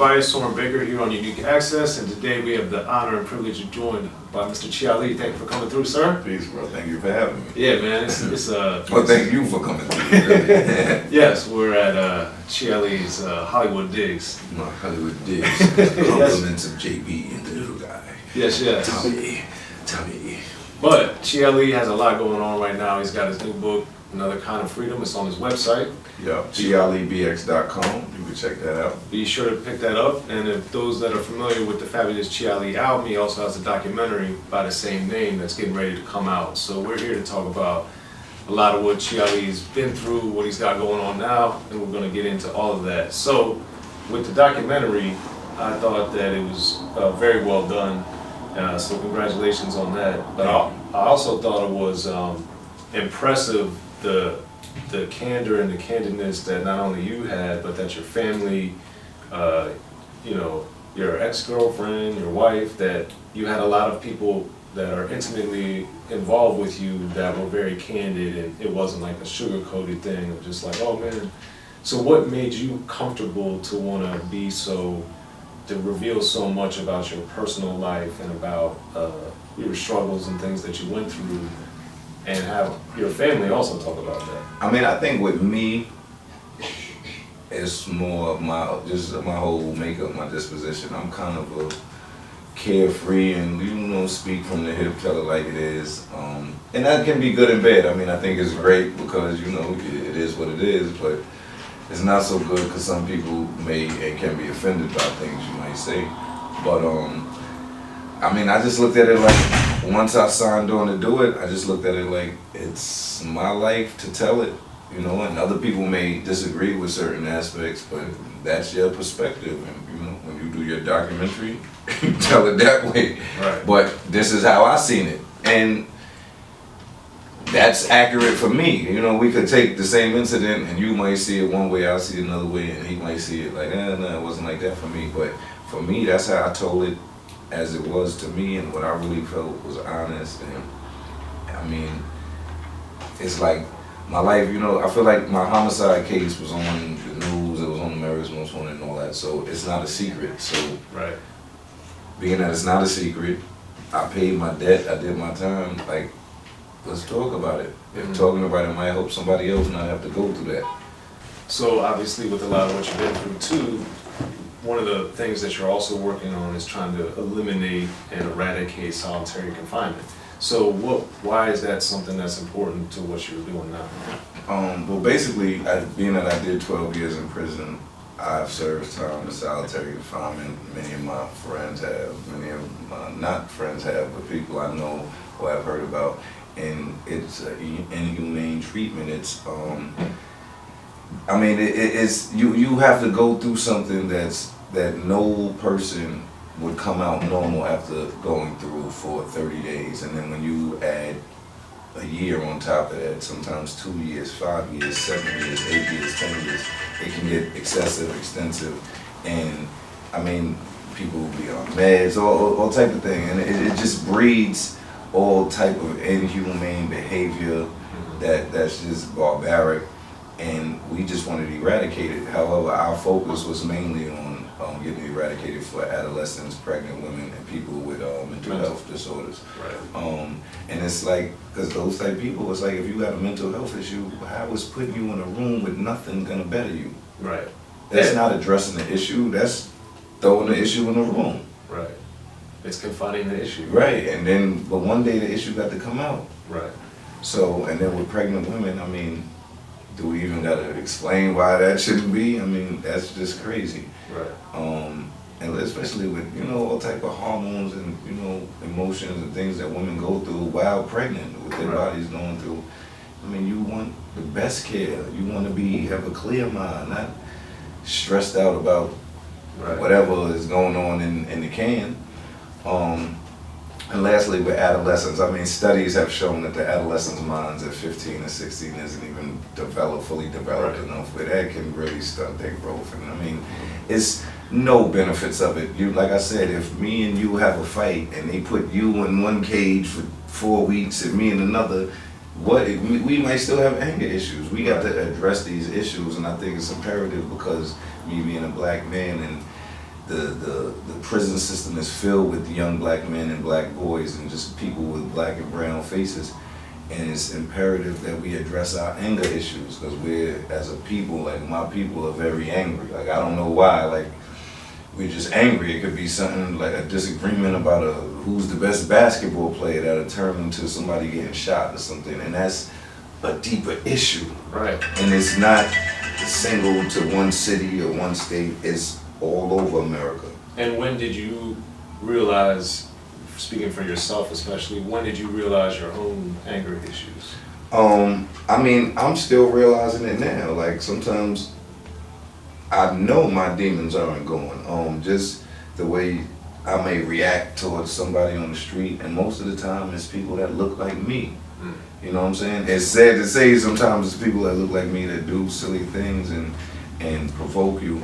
everybody? Soren Baker here on Unique Access, and today we have the honor and privilege of joined by Mr. Lighty. Thank you for coming through, sir. Peace, bro. Thank you for having me. Yeah, man. It's Well, thank you for coming through. Really. Yes, we're at Lighty's Hollywood Digs. My Hollywood Digs. Compliments of JB and the little guy. Yes. Tommy. But Lighty has a lot going on right now. He's got his new book, Another Kind of Freedom. It's on his website. Yeah, GLEBX.com. You can check that out. Be sure to pick that up. And if those that are familiar with the fabulous Lighty album, he also has a documentary by the same name that's getting ready to come out. So we're here to talk about a lot of what Lighty's been through, what he's got going on now, and we're going to get into all of that. So with the documentary, I thought that it was very well done. So congratulations on that. But I also thought it was impressive, the candor and the candidness that not only you had, but that your family, your ex-girlfriend, your wife, that you had a lot of people that are intimately involved with you that were very candid, and it wasn't like a sugar-coated thing of just like, oh man. So what made you comfortable to want to reveal so much about your personal life and about your struggles and things that you went through, and have your family also talk about that? I mean, I think with me, it's more of my whole makeup, my disposition. I'm kind of a carefree and, speak from the hip, tell it like it is. And that can be good and bad. I mean, I think it's great because, it is what it is, but it's not so good because some people may and can be offended by things you might say. But, I mean, I just looked at it like, once I signed on to do it, I just looked at it like it's my life to tell it, and other people may disagree with certain aspects, but that's your perspective. And, when you do your documentary, you tell it that way. Right. But this is how I seen it. And that's accurate for me. We could take the same incident and you might see it one way, I'll see it another way, and he might see it like, no, it wasn't like that for me. But for me, that's how I told it as it was to me, and what I really felt was honest. And I mean, it's like my life, I feel like my homicide case was on the news, it was on America's Most Wanted and all that, so it's not a secret. So right. Being that it's not a secret, I paid my debt, I did my time, like, let's talk about it. If talking about it might help somebody else not have to go through that. So obviously with a lot of what you've been through too, one of the things that you're also working on is trying to eliminate and eradicate solitary confinement. So why is that something that's important to what you're doing now? Well, basically, being that I did 12 years in prison, I've served time in solitary confinement. Many of my friends have, many of my not friends have, but people I know or I've heard about. And it's inhumane treatment. It's, I mean, it's you have to go through something that no person would come out normal after going through for 30 days. And then when you add a year on top of that, sometimes 2 years, 5 years, 7 years, 8 years, 10 years, it can get excessive, extensive. And I mean, people will be on meds, all type of thing. And it just breeds all type of inhumane behavior that's just barbaric. And we just wanted to eradicate it. However, our focus was mainly on getting eradicated for adolescents, pregnant women, and people with mental health disorders. Right. And it's like, because those type of people, it's like if you got a mental health issue, how is putting you in a room with nothing gonna better you? Right. That's not addressing the issue, that's throwing the issue in the room. Right. It's confining the issue. Right, but one day the issue got to come out. Right. So, and then with pregnant women, I mean, do we even gotta explain why that shouldn't be? I mean, that's just crazy. Right. And especially with, all type of hormones and, emotions and things that women go through while pregnant, with their bodies going through. I mean, you want the best care. You want to have a clear mind, not stressed out about whatever is going on in the can. And lastly, with adolescents, I mean, studies have shown that the adolescents' minds at 15 and 16 isn't even fully developed enough where that can really stunt their growth. And I mean, it's no benefits of it. Like I said, if me and you have a fight and they put you in one cage for 4 weeks and me in another, we might still have anger issues. We got to address these issues, and I think it's imperative because me being a black man and the prison system is filled with young black men and black boys and just people with black and brown faces. And it's imperative that we address our anger issues because we're, as a people, like my people are very angry. Like I don't know why, like we're just angry. It could be something like a disagreement about who's the best basketball player that'll turn into somebody getting shot or something. And that's a deeper issue. Right. And it's not single to one city or one state, it's all over America. And when did you realize, speaking for yourself especially, when did you realize your own anger issues? I mean, I'm still realizing it now. Like sometimes I know my demons aren't going. Just the way I may react towards somebody on the street, and most of the time it's people that look like me. You know what I'm saying? It's sad to say sometimes it's people that look like me that do silly things and provoke you.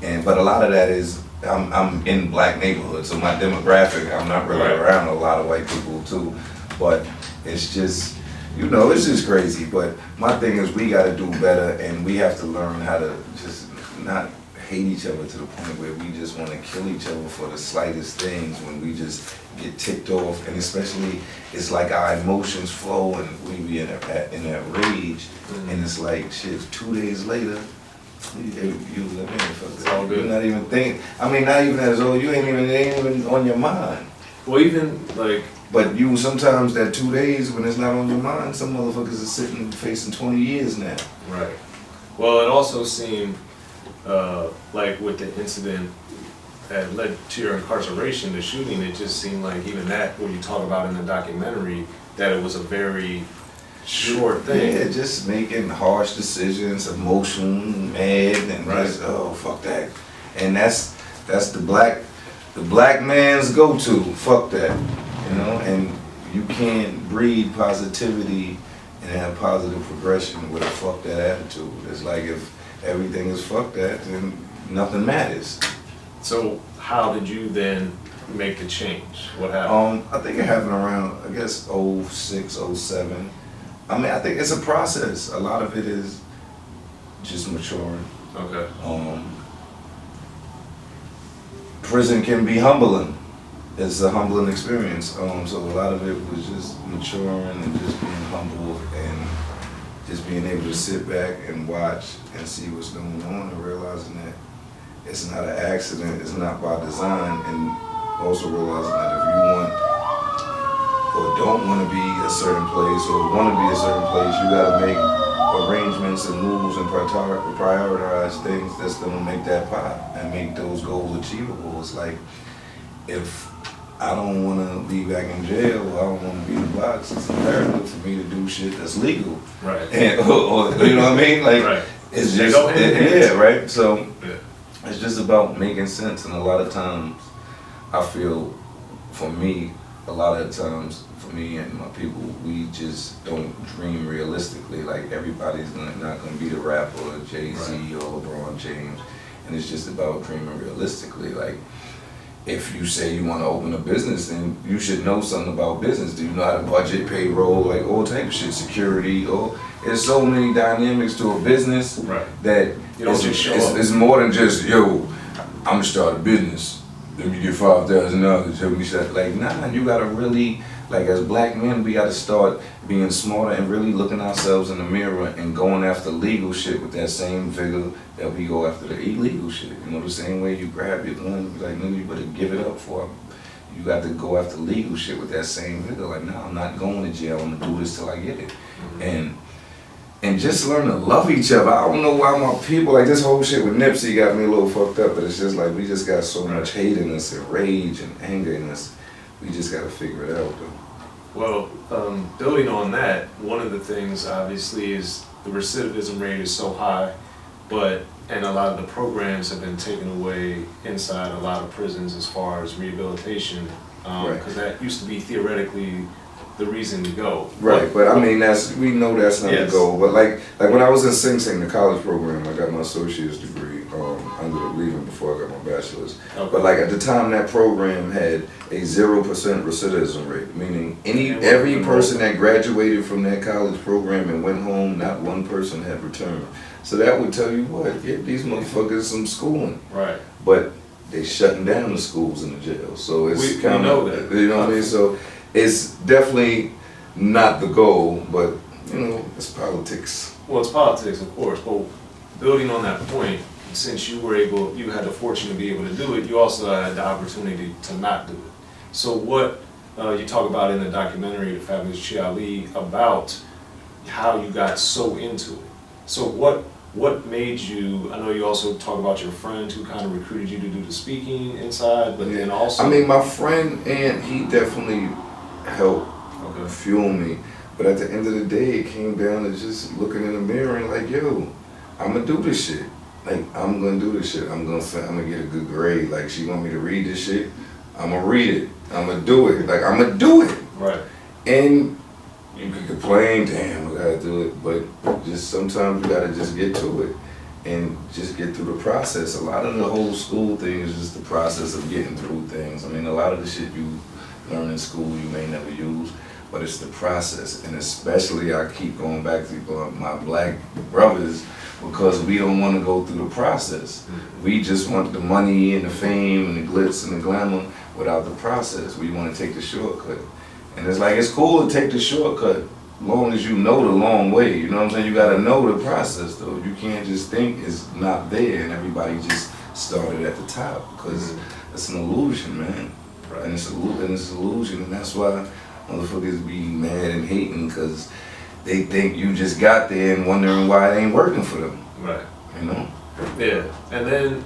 But a lot of that is I'm in black neighborhoods, so my demographic, I'm not really around a lot of white people too. But it's just, you know, it's just crazy. But my thing is we gotta do better, and we have to learn how to just not hate each other to the point where we just want to kill each other for the slightest things, when we just get ticked off. And especially it's like our emotions flow and we be in that rage, and it's like shit, 2 days later It's all good. you're not even thinking, I mean not even as though it ain't even on your mind. Well, even like, But you sometimes that 2 days when it's not on your mind, some motherfuckers are sitting facing 20 years now. right. Well, it also seemed like with the incident that led to your incarceration, the shooting, it just seemed like even that, what you talk about in the documentary, that it was a very short thing. Yeah, just making harsh decisions, emotional, mad, and just, oh fuck that. And that's the black man's go-to. Fuck that, you know. And you can't breed positivity and have positive progression with a fuck that attitude. It's like if everything is fuck that, then nothing matters. So how did you then make the change? What happened? I think it happened around, I guess, 06, 07. I mean, I think it's a process. A lot of it is just maturing. Okay. Prison can be humbling. It's a humbling experience. So a lot of it was just maturing and just being humble and just being able to sit back and watch and see what's going on and realizing that it's not an accident, it's not by design, and also realizing that if you want or don't want to be a certain place or want to be a certain place, you got to make arrangements and moves and prioritize things that's going to make that pop and make those goals achievable. It's like if I don't want to be back in jail or I don't want to be in the box, it's imperative for me to do shit that's legal. Right. And, or you know what I mean? Like, right. It's They just, go hand in hand. yeah, right? So Yeah. it's just about making sense. And a lot of times I feel, for me, a lot of times, for me and my people, we just don't dream realistically. Like everybody's not going to be the rapper or Jay-Z or LeBron James. And it's just about dreaming realistically. Like if you say you want to open a business, then you should know something about business. Do you know how to budget, payroll, like all type of shit, security, or there's so many dynamics to a business that you don't just show up. It's more than just, yo, I'm gonna start a business. Let me get $5,000. Help me start. Like, nah, you gotta really, like as black men, we gotta start being smarter and really looking ourselves in the mirror and going after legal shit with that same vigor that we go after the illegal shit. You know, the same way you grab your gun, like, nigga, you better give it up for it. You got to go after legal shit with that same vigor. Like, nah, I'm not going to jail. I'm gonna do this till I get it. And just learn to love each other. I don't know why my people, like this whole shit with Nipsey got me a little fucked up, but it's just like we just got so much hate in us and rage and anger in us. We just got to figure it out, though. Well, building on that, one of the things obviously is the recidivism rate is so high, and a lot of the programs have been taken away inside a lot of prisons as far as rehabilitation, because that used to be theoretically the reason to go. Right, but I mean, we know that's not the goal. But like when I was in Sing Sing, the college program, I got my associate's degree. I ended up leaving before I got my bachelor's. Okay. But like at the time, that program had a 0% recidivism rate, meaning every person that graduated from that college program and went home, not one person had returned. So that would tell you what, give these motherfuckers some schooling. Right. But they shutting down the schools and the jails. So it's We kind know of, that. you know what I mean? So it's definitely not the goal, but you know, it's politics. Well, it's politics, of course, but building on that point, since you had the fortune to be able to do it, you also had the opportunity to not do it. So what you talk about in the documentary, The Fabulous Chiali, about how you got so into it. So what made you, I know you also talk about your friend who kind of recruited you to do the speaking inside, but then also... I mean, my friend, and he definitely helped fuel me. But at the end of the day, it came down to just looking in the mirror and like, yo, I'm gonna do this shit. Like, I'm gonna do this shit. I'm gonna get a good grade. Like, she want me to read this shit, I'm gonna read it. I'm gonna do it. Like, I'm gonna do it. Right. And you can complain, damn, I gotta do it. But just sometimes you gotta just get to it and just get through the process. A lot of the whole school thing is just the process of getting through things. I mean, a lot of the shit you learn in school you may never use, but it's the process. And especially, I keep going back to my black brothers, because we don't want to go through the process. We just want the money and the fame and the glitz and the glamour without the process. We want to take the shortcut. And it's like, it's cool to take the shortcut, long as you know the long way. You know what I'm saying? You got to know the process, though. You can't just think it's not there and everybody just started at the top, because it's an illusion, man. Right. And it's an illusion, and that's why motherfuckers be mad and hating, because they think you just got there and wondering why it ain't working for them. Right. You know? Yeah. And then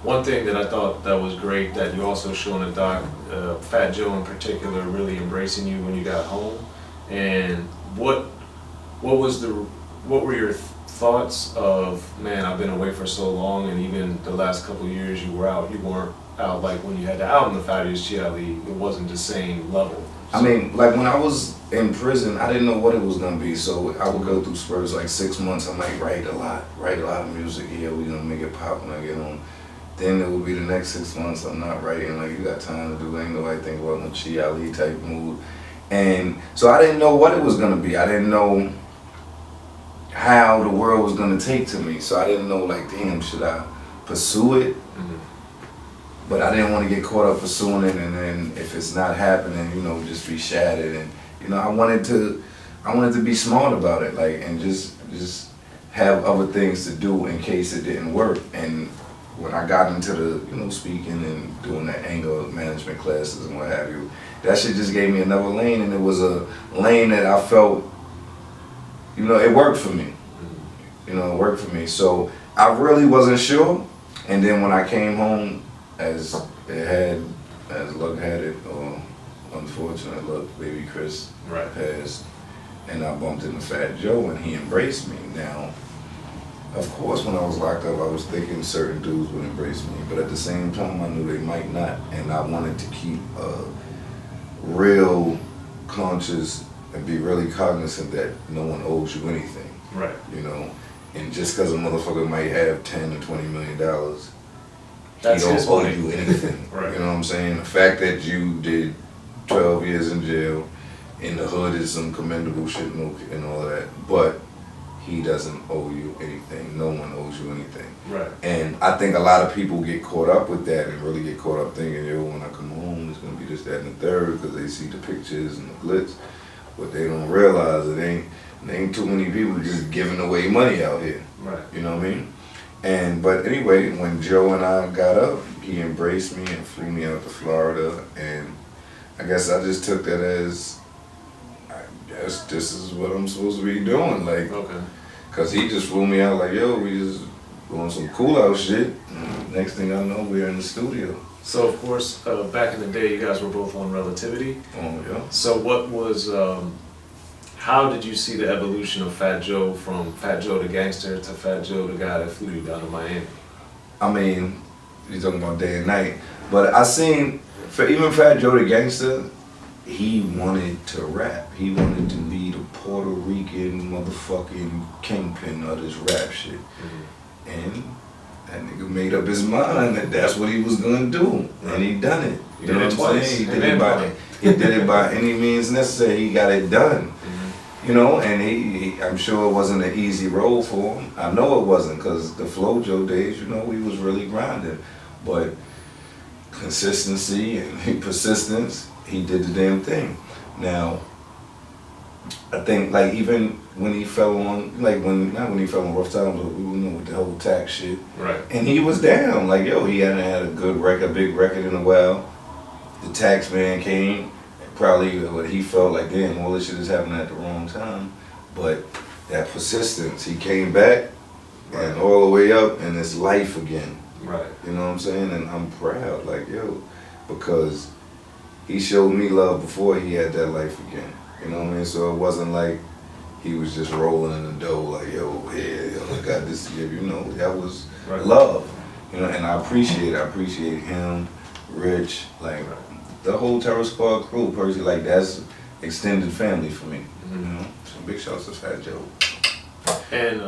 one thing that I thought that was great that you also show in the doc, Fat Joe in particular really embracing you when you got home. And what were your thoughts of, man, I've been away for so long, and even the last couple of years you weren't out like when you had the album The Fabulous Chiali, it wasn't the same level. I mean, like when I was in prison, I didn't know what it was gonna be, so I would go through spurts like 6 months. I might write a lot of music. Yeah, we gonna make it pop when I get home. Then it would be the next 6 months I'm not writing. Like, you got time to do, ain't nobody think about no Chiali type mood. And so I didn't know what it was gonna be. I didn't know how the world was gonna take to me. So I didn't know, like, damn, should I pursue it? But I didn't want to get caught up pursuing it, and then if it's not happening, you know, just be shattered. And you know, I wanted to be smart about it, like, and just have other things to do in case it didn't work. And when I got into the, you know, speaking and doing the anger management classes and what have you, that shit just gave me another lane, and it was a lane that I felt, you know, it worked for me. You know, it worked for me. So I really wasn't sure. And then when I came home, as luck had it, or unfortunate luck, baby Chris passed, and I bumped into Fat Joe, and he embraced me. Now, of course, when I was locked up, I was thinking certain dudes would embrace me, but at the same time, I knew they might not, and I wanted to keep real conscious and be really cognizant that no one owes you anything. Right. You know, and just because a motherfucker might have $10 or $20 million, that's he his don't owe money. you anything. Right. You know what I'm saying? The fact that you did 12 years in jail in the hood is some commendable shit and all of that, but he doesn't owe you anything. No one owes you anything. Right. And I think a lot of people get caught up with that and really get caught up thinking, yo, when I come home, it's gonna be this, that, and the third, because they see the pictures and the glitz, but they don't realize it ain't too many people just giving away money out here. Right. You know what I mean? But anyway, when Joe and I got up, he embraced me and flew me out to Florida, and I guess I just took that as, I guess this is what I'm supposed to be doing, like, Okay. cause he just flew me out like, yo, we just doing some cool out shit. And next thing I know, we're in the studio. So of course, back in the day, you guys were both on Relativity. Oh yeah. So what was, how did you see the evolution of Fat Joe from Fat Joe to Gangster to Fat Joe, the guy that flew you down to Miami? I mean, you're talking about day and night, but I seen, even Fat Joe the Gangster, he wanted to rap. He wanted to be the Puerto Rican motherfucking kingpin of this rap shit. Mm-hmm. And that nigga made up his mind that that's what he was gonna do, and he done it. You know what I'm saying? He did it by any means necessary. He got it done. You know, and he I'm sure it wasn't an easy role for him. I know it wasn't, because the Flojo days, you know, we was really grinding. But consistency and persistence, he did the damn thing. Now, I think like even when he fell on, like not when he fell on rough times, but we know with the whole tax shit. Right. And he was down, like yo, he hadn't had a good record, a big record in a while. The tax man came, probably what he felt like, damn, all this shit is happening at the wrong time. But that persistence, he came back and all the way up and it's life again. Right. You know what I'm saying? And I'm proud, like yo, because he showed me love before he had that life again. You know what I mean? So it wasn't like he was just rolling in the dough like, yo, yeah, yo, I got this to give you. No, that was love. You know, and I appreciate him, Rich, like the whole Terror Squad crew, Percy, like that's extended family for me. You know? So big shouts to Fat Joe. And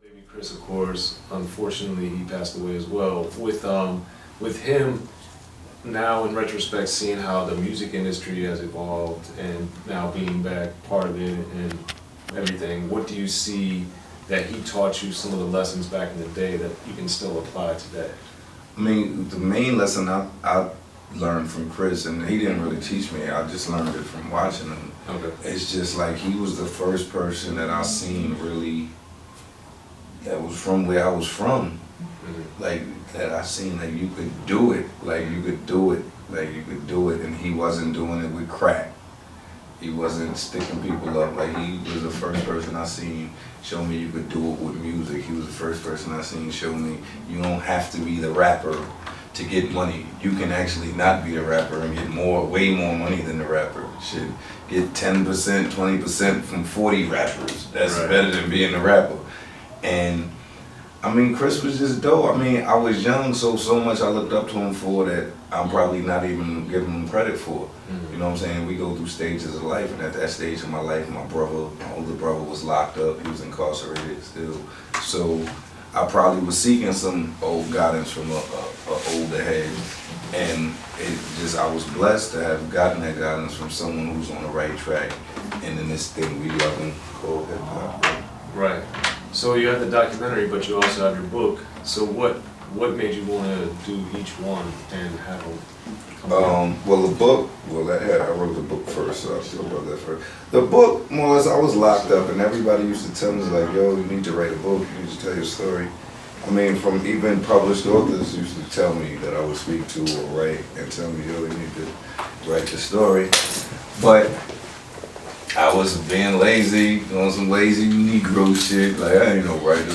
baby Chris, of course, unfortunately he passed away as well. With him, now in retrospect, seeing how the music industry has evolved and now being back part of it and everything, what do you see that he taught you, some of the lessons back in the day that you can still apply today? I mean, the main lesson I learned from Chris, and he didn't really teach me, I just learned it from watching him. Okay. It's just like he was the first person that I seen really that was from where I was from. Like that I seen like you could do it, and he wasn't doing it with crack. He wasn't sticking people up. Like he was the first person I seen show me you could do it with music. He was the first person I seen show me you don't have to be the rapper to get money. You can actually not be the rapper and get way more money than the rapper. Shit, get 10%, 20% from 40 rappers. That's better than being a rapper. And I mean, Chris was just dope. I mean, I was young, so much I looked up to him for that I'm probably not even giving him credit for. You know what I'm saying? We go through stages of life, and at that stage of my life, my older brother was locked up. He was incarcerated still. So I probably was seeking some old guidance from a older head. And I was blessed to have gotten that guidance from someone who's on the right track. And in this thing we love and call hip hop. Right. So you have the documentary, but you also have your book. So what made you want to do each one and have them come out? Well, the book, I wrote the book first, so I'll still about that first. The book, more or less, I was locked up, and everybody used to tell me, like, yo, you need to write a book, you need to tell your story. I mean, from even published authors used to tell me that I would speak to or write and tell me, yo, you need to write the story. But I was being lazy, doing some lazy Negro shit, like I ain't no writer.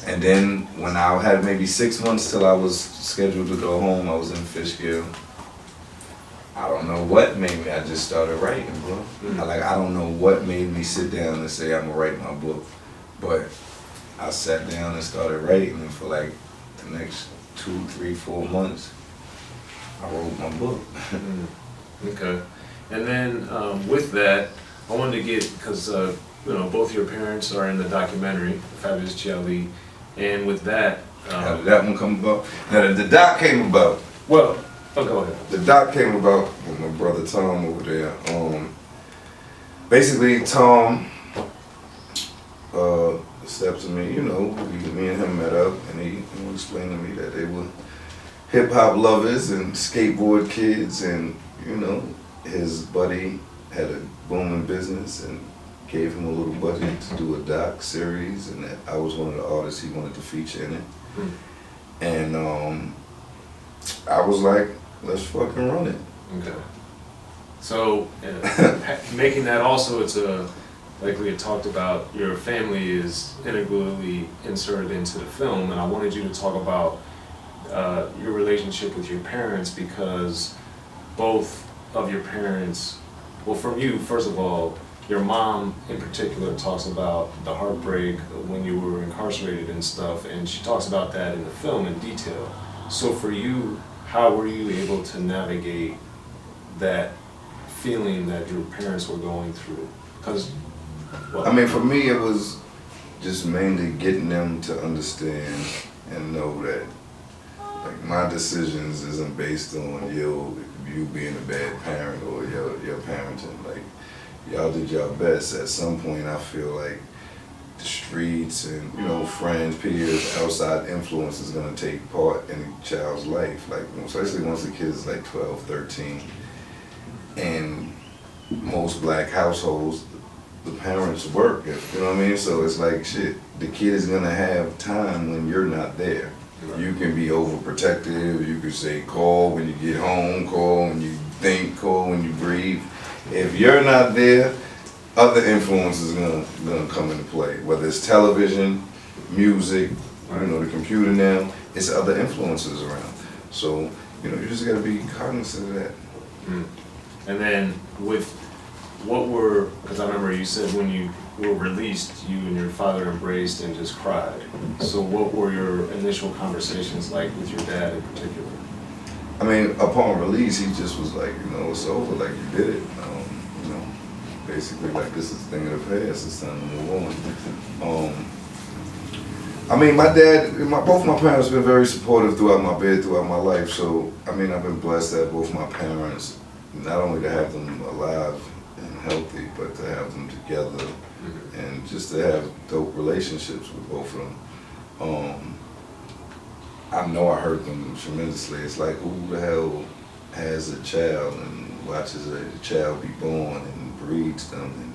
And then when I had maybe 6 months till I was scheduled to go home, I was in Fishkill. I don't know what made me, I just started writing, bro. I don't know what made me sit down and say I'm gonna write my book. But I sat down and started writing, and for like the next 2, 3, 4 months, I wrote my book. Okay. And then with that, I wanted to get, because both your parents are in the documentary, Fabulous Chiali, and with that... How did that one come about? Now the doc came about. Well, go ahead. The doc came about with my brother Tom over there. Basically, Tom stepped to me, me and him met up, and he explained to me that they were hip-hop lovers and skateboard kids, and, his buddy had a booming business and gave him a little budget to do a doc series, and that I was one of the artists he wanted to feature in it. And I was like, let's fucking run it. Okay. So making that also, it's like we had talked about, your family is integrally inserted into the film, and I wanted you to talk about your relationship with your parents, because both of your parents, well, from you, first of all, your mom in particular talks about the heartbreak when you were incarcerated and stuff, and she talks about that in the film in detail. So for you, how were you able to navigate that feeling that your parents were going through? Because, I mean, for me, it was just mainly getting them to understand and know that, like, my decisions isn't based on you being a bad parent or your parenting. Like, y'all did your best. At some point, I feel like streets and, you know, friends, peers, outside influence is gonna take part in a child's life. Like, especially once the kid is like 12, 13. And most black households, the parents work, you know what I mean? So it's like, shit, the kid is gonna have time when you're not there. Right. You can be overprotective, you can say call when you get home, call when you think, call when you breathe. If you're not there, other influences are gonna come into play, whether it's television, music, right. You know, the computer now, it's other influences around. So, you know, you just gotta be cognizant of that. Mm. And then because I remember you said when you were released, you and your father embraced and just cried. So what were your initial conversations like with your dad in particular? I mean, upon release, he just was like, you know, it's over, like you did it. You know, basically like this is a thing of the past, it's time to move on. I mean, my dad, both my parents have been very supportive throughout my life. So, I mean, I've been blessed to have both my parents, not only to have them alive and healthy, but to have them together and just to have dope relationships with both of them. I know I hurt them tremendously. It's like, who the hell has a child and watches a child be born and breeds them and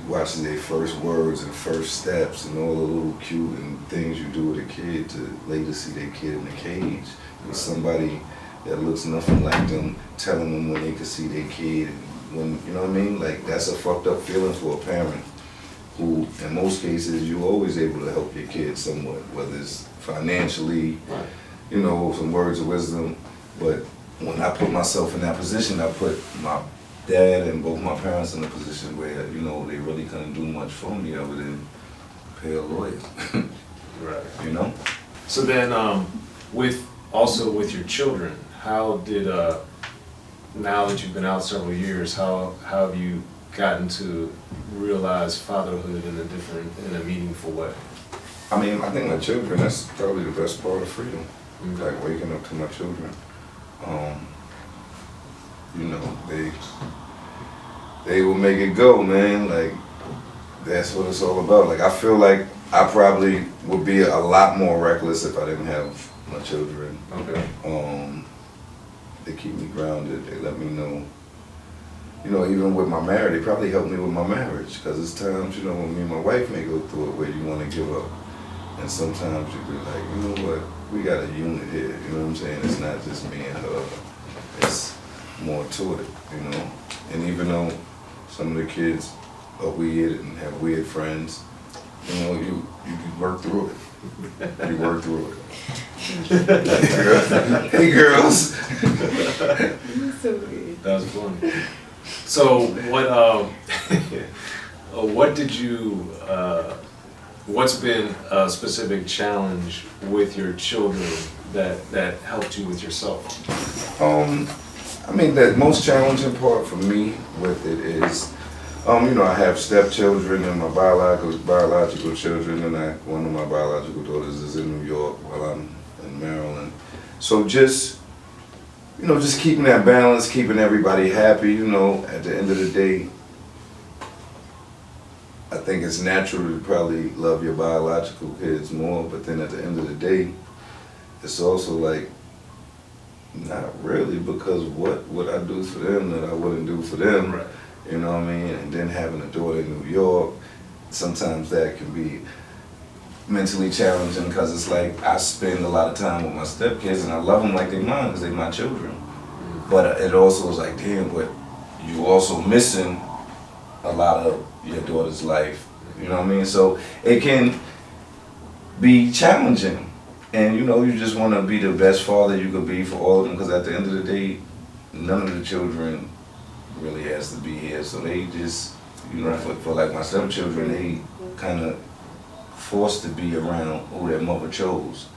watches their first words and first steps and all the little cute and things you do with a kid to later see their kid in a cage with somebody that looks nothing like them telling them when they can see their kid and when, you know what I mean? Like, that's a fucked up feeling for a parent who, in most cases, you're always able to help your kid somewhat, whether it's financially, you know, some words of wisdom. But when I put myself in that position, I put my dad and both my parents in a position where, you know, they really couldn't do much for me other than pay a lawyer. Right. You know? So then, with your children, how did, now that you've been out several years, how have you gotten to realize fatherhood in a meaningful way? I mean, I think my children, that's probably the best part of freedom. Mm-hmm. Like waking up to my children. You know, they will make it go, man. Like, that's what it's all about. Like, I feel like I probably would be a lot more reckless if I didn't have my children. Okay. They keep me grounded. They let me know. You know, even with my marriage, they probably helped me with my marriage. Because there's times, you know, when me and my wife may go through it where you want to give up. And sometimes you be like, you know what, we got a unit here. You know what I'm saying? It's not just me and her. It's more to it, you know? And even though some of the kids are weird and have weird friends, you know, you work through it. You work through it. Hey girls. So weird. That was fun. So what did you, what's been a specific challenge with your children that helped you with yourself? I mean, the most challenging part for me with it is, you know, I have stepchildren and my biological children, and one of my biological daughters is in New York while I'm in Maryland. So just, you know, just keeping that balance, keeping everybody happy, you know, at the end of the day, I think it's natural to probably love your biological kids more, but then at the end of the day, it's also like, not really, because what would I do for them that I wouldn't do for them? Right. You know what I mean? And then having a daughter in New York, sometimes that can be mentally challenging because it's like I spend a lot of time with my stepkids and I love them like they're mine because they're my children. But it also is like, damn, but you also missing a lot of your daughter's life. You know what I mean? So it can be challenging. And you know, you just want to be the best father you could be for all of them because at the end of the day, none of the children really has to be here. So they just, you know, for like my stepchildren, they kind of forced to be around who their mother chose.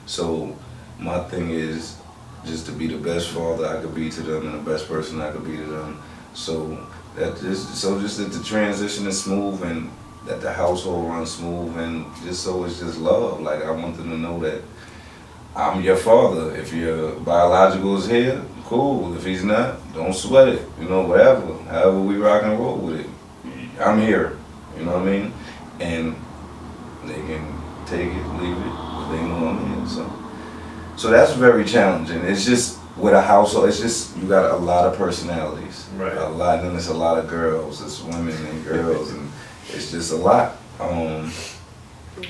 So my thing is just to be the best father I could be to them and the best person I could be to them. So just that the transition is smooth and that the household runs smooth and just so it's just love. Like I want them to know that I'm your father. If your biological is here, cool. If he's not, don't sweat it. You know, whatever. However we rock and roll with it. I'm here. You know what I mean? And They can take it, leave it, but they know I'm here. So that's very challenging. It's just with a household. It's just you got a lot of personalities. Right. A lot, and it's a lot of girls. It's women and girls, and it's just a lot. And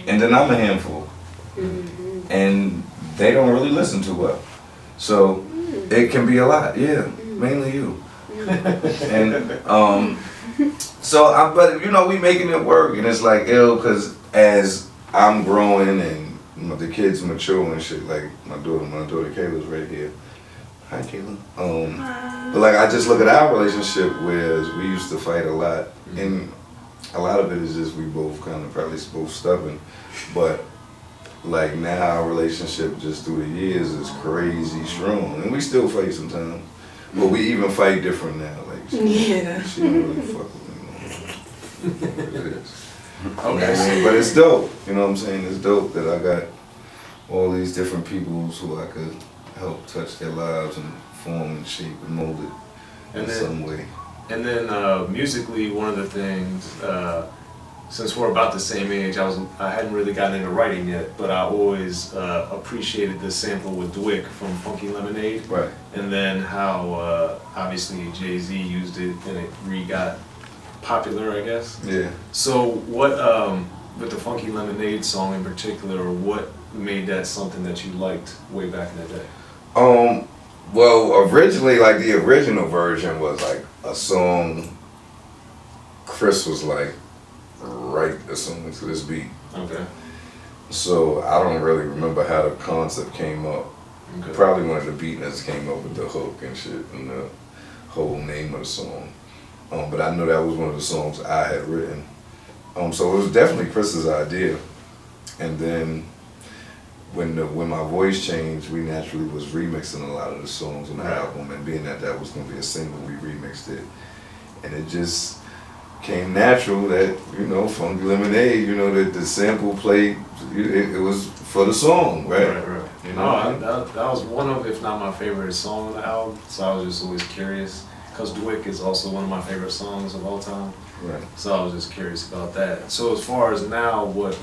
then I'm a handful, and they don't really listen too well. So it can be a lot. Yeah, mainly you. And but you know, we making it work, and it's like ill because as I'm growing and the kids mature and shit, like my daughter Kayla's right here. Hi, Kayla. But like I just look at our relationship, whereas we used to fight a lot, and a lot of it is just we both kind of probably both stubborn, but like now our relationship just through the years is crazy strong, and we still fight sometimes, but we even fight different now. Like she don't really fuck with me no more. It is. Okay, but it's dope. You know what I'm saying? It's dope that I got all these different people who I could help touch their lives and form and shape and mold it in some way. And then musically, one of the things, since we're about the same age, I hadn't really gotten into writing yet, but I always appreciated the sample with Dwyck from Funky Lemonade. Right. And then how obviously Jay-Z used it and it got popular, I guess. Yeah. So what, with the Funky Lemonade song in particular, what made that something that you liked way back in the day? Well, originally, like the original version was like a song. Chris was like, write a song to this beat. Okay. So I don't really remember how the concept came up. Okay. Probably one of the beatniks came up with the hook and shit and the whole name of the song. But I know that was one of the songs I had written. So it was definitely Chris's idea. And then when my voice changed, we naturally was remixing a lot of the songs on the album, and being that was going to be a single, we remixed it. And it just came natural that, you know, Funky Lemonade, you know, the sample played, it was for the song, right? Right. You know, that was one of, if not my favorite song on the album, so I was just always curious, because Dwyck is also one of my favorite songs of all time. Right. So I was just curious about that. So as far as now, what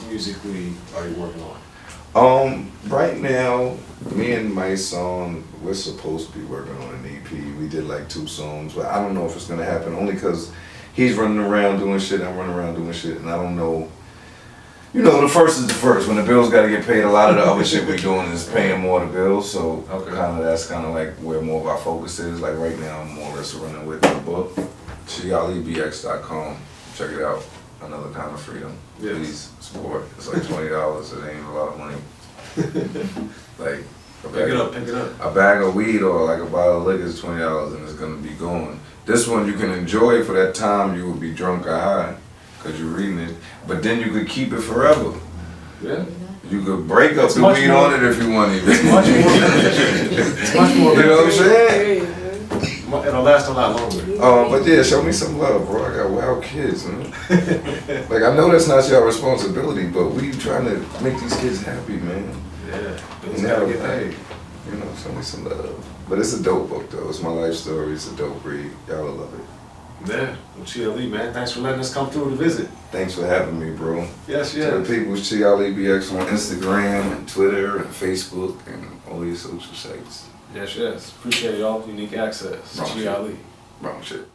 musically are you working on? Right now, me and my song, we're supposed to be working on an EP. We did like 2 songs, but I don't know if it's gonna happen, only because he's running around doing shit, I'm running around doing shit, and I don't know. You know, the first is the first. When the bills gotta get paid, a lot of the other shit we're doing is paying more the bills, so that's kind of like where more of our focus is. Like right now, I'm more or less running with the book, ChialiBX.com. Check it out. Another Kind of Freedom. Yes. Please support. It's like $20. It ain't a lot of money. Like pick it up. A bag of weed or like a bottle of liquor is $20, and it's gonna be gone. This one you can enjoy for that time you would be drunk or high, cause you're reading it. But then you could keep it forever. Yeah. You could break up the weed on it if you want to. It's much more beneficial. It's much more You know what I'm beneficial. saying? It'll last a lot longer. But yeah, show me some love, bro. I got wild kids, man. Like, I know that's not your responsibility, but we trying to make these kids happy, man. Yeah, it's gotta get paid. You know, show me some love. But it's a dope book, though. It's my life story. It's a dope read. Y'all will love it. Yeah, well, Chiali, man, thanks for letting us come through to visit. Thanks for having me, bro. Yes. To the people, it's ChialiBX on Instagram and Twitter and Facebook and all your social sites. Yes. Appreciate y'all. Unique access. Wrong Chiali. Wrong shit.